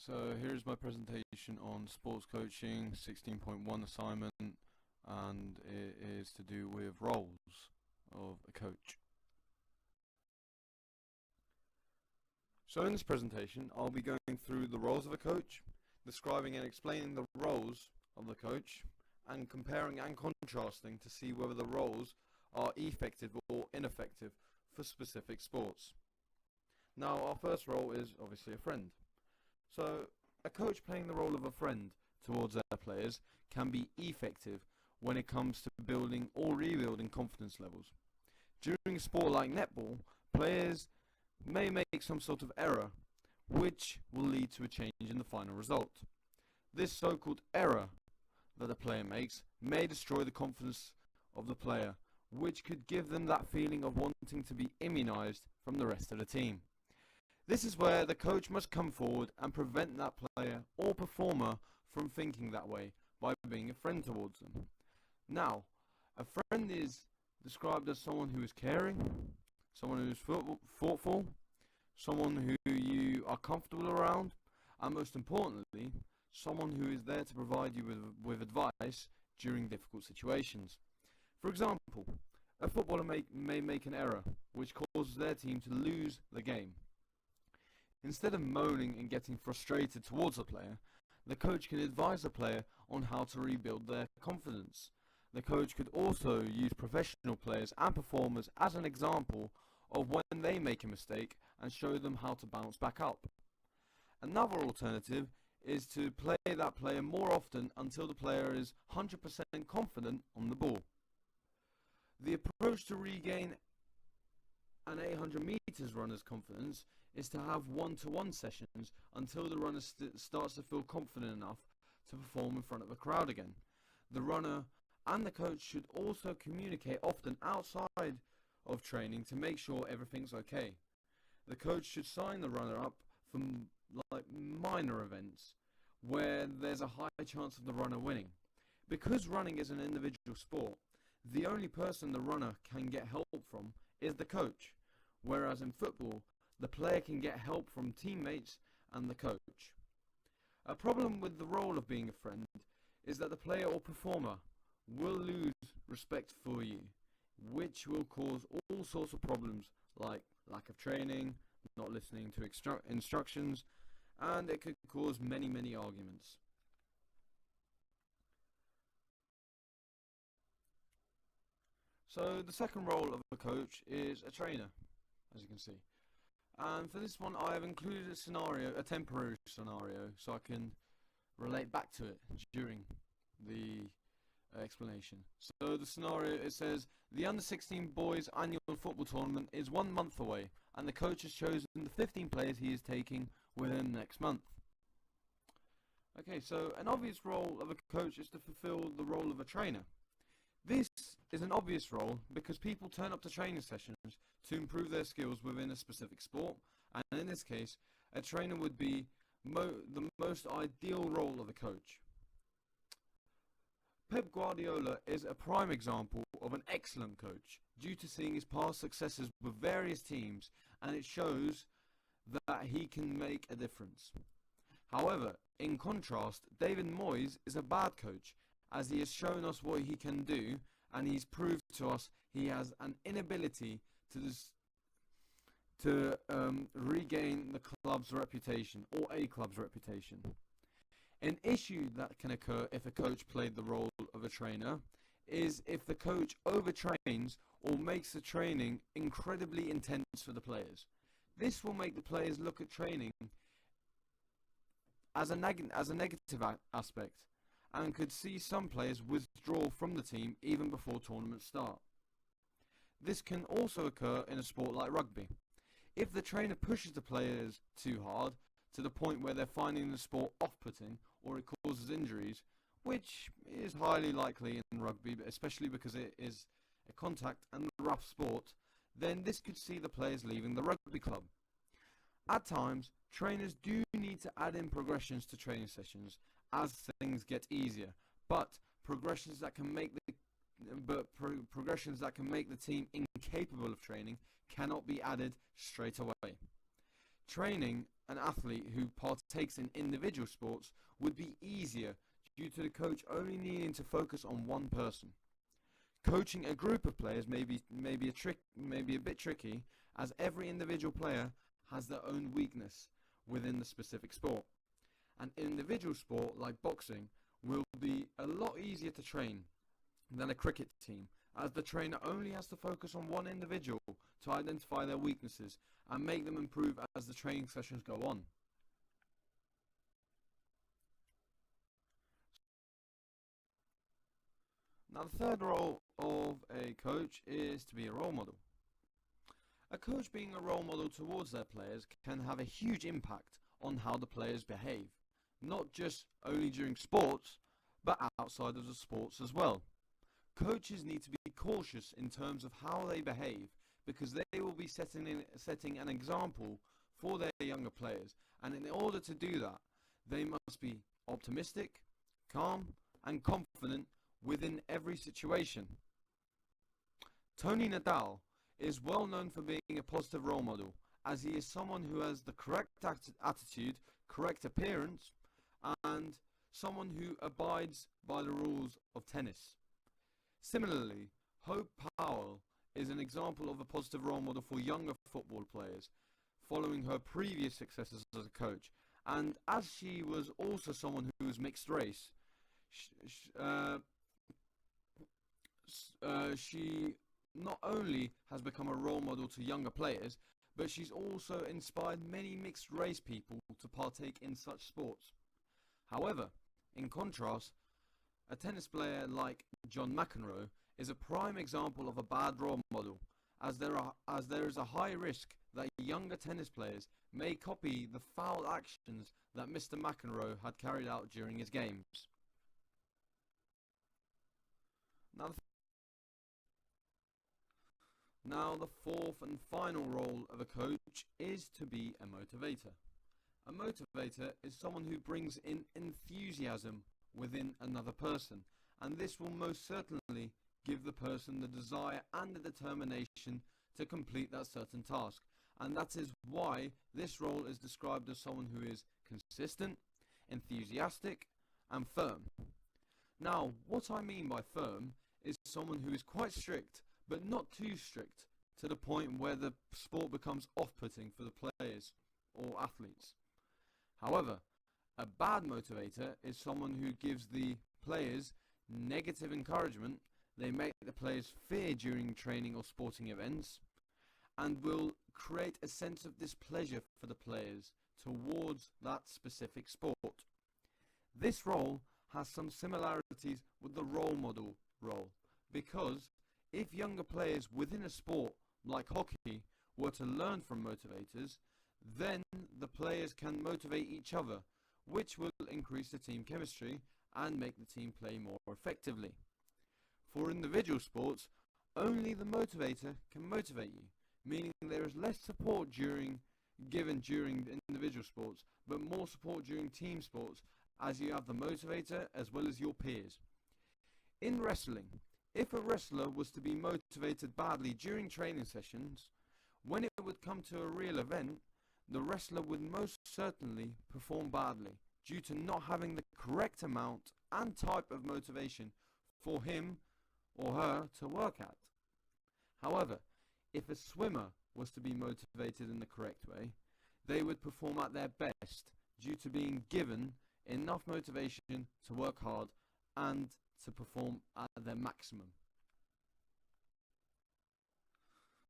So here's my presentation on sports coaching 16.1 assignment, and it is to do with roles of a coach. So in this presentation I'll be going through the roles of a coach, describing and explaining the roles of the coach, and comparing and contrasting to see whether the roles are effective or ineffective for specific sports. Now, our first role is obviously a friend. So a coach playing the role of a friend towards their players can be effective when it comes to building or rebuilding confidence levels. During a sport like netball, players may make some sort of error which will lead to a change in the final result. This so-called error that a player makes may destroy the confidence of the player, which could give them that feeling of wanting to be immunized from the rest of the team. This is where the coach must come forward and prevent that player or performer from thinking that way by being a friend towards them. Now, a friend is described as someone who is caring, someone who is thoughtful, someone who you are comfortable around, and most importantly, someone who is there to provide you with advice during difficult situations. For example, a footballer may make an error which causes their team to lose the game. Instead of moaning and getting frustrated towards the player, the coach can advise the player on how to rebuild their confidence. The coach could also use professional players and performers as an example of when they make a mistake and show them how to bounce back up. Another alternative is to play that player more often until the player is 100% confident on the ball. The approach to regain an 800 meters runner's confidence is to have one-to-one sessions until the runner starts to feel confident enough to perform in front of a crowd again. The runner and the coach should also communicate often outside of training to make sure everything's okay. The coach should sign the runner up for minor events where there's a high chance of the runner winning. Because running is an individual sport, the only person the runner can get help from is the coach, whereas in football, the player can get help from teammates and the coach. A problem with the role of being a friend is that the player or performer will lose respect for you, which will cause all sorts of problems like lack of training, not listening to instructions, and it could cause many arguments. So the second role of a coach is a trainer, as you can see. And for this one I have included a temporary scenario, so I can relate back to it during the explanation. So the scenario, it says, the under-16 boys annual football tournament is 1 month away, and the coach has chosen the 15 players he is taking with him next month. Okay, so an obvious role of a coach is to fulfill the role of a trainer. This is an obvious role because people turn up to training sessions to improve their skills within a specific sport, and in this case, a trainer would be the most ideal role of a coach. Pep Guardiola is a prime example of an excellent coach due to seeing his past successes with various teams, and it shows that he can make a difference. However, in contrast, David Moyes is a bad coach, as he has shown us what he can do, and he's proved to us he has an inability to regain the club's reputation, or a club's reputation. An issue that can occur if a coach played the role of a trainer is if the coach overtrains or makes the training incredibly intense for the players. This will make the players look at training as a negative aspect, and could see some players withdraw from the team even before tournaments start. This can also occur in a sport like rugby. If the trainer pushes the players too hard to the point where they're finding the sport off-putting or it causes injuries, which is highly likely in rugby, especially because it is a contact and rough sport, then this could see the players leaving the rugby club. At times, trainers do need to add in progressions to training sessions as things get easier, but progressions that can make the team incapable of training cannot be added straight away. Training an athlete who partakes in individual sports would be easier due to the coach only needing to focus on one person. Coaching a group of players may be a bit tricky, as every individual player has their own weakness within the specific sport. An individual sport like boxing will be a lot easier to train than a cricket team, as the trainer only has to focus on one individual to identify their weaknesses and make them improve as the training sessions go on. Now, the third role of a coach is to be a role model. A coach being a role model towards their players can have a huge impact on how the players behave, not just only during sports, but outside of the sports as well. Coaches need to be cautious in terms of how they behave, because they will be setting an example for their younger players, and in order to do that, they must be optimistic, calm, and confident within every situation. Tony Nadal is well known for being a positive role model, as he is someone who has the correct attitude, correct appearance, and someone who abides by the rules of tennis. Similarly, Hope Powell is an example of a positive role model for younger football players, following her previous successes as a coach, and as she was also someone who was mixed race, she not only has become a role model to younger players, but she's also inspired many mixed race people to partake in such sports. However, in contrast, a tennis player like John McEnroe is a prime example of a bad role model, as there is a high risk that younger tennis players may copy the foul actions that Mr. McEnroe had carried out during his games. Now the fourth and final role of a coach is to be a motivator. A motivator is someone who brings in enthusiasm within another person, and this will most certainly give the person the desire and the determination to complete that certain task. And that is why this role is described as someone who is consistent, enthusiastic, and firm. Now, what I mean by firm is someone who is quite strict, but not too strict, to the point where the sport becomes off-putting for the players or athletes. However, a bad motivator is someone who gives the players negative encouragement. They make the players fear during training or sporting events, and will create a sense of displeasure for the players towards that specific sport. This role has some similarities with the role model role, because if younger players within a sport like hockey were to learn from motivators, then the players can motivate each other, which will increase the team chemistry and make the team play more effectively. For individual sports, only the motivator can motivate you, meaning there is less support given during individual sports, but more support during team sports, as you have the motivator as well as your peers. In wrestling, if a wrestler was to be motivated badly during training sessions, when it would come to a real event, the wrestler would most certainly perform badly due to not having the correct amount and type of motivation for him or her to work at. However, if a swimmer was to be motivated in the correct way, they would perform at their best due to being given enough motivation to work hard and to perform at their maximum.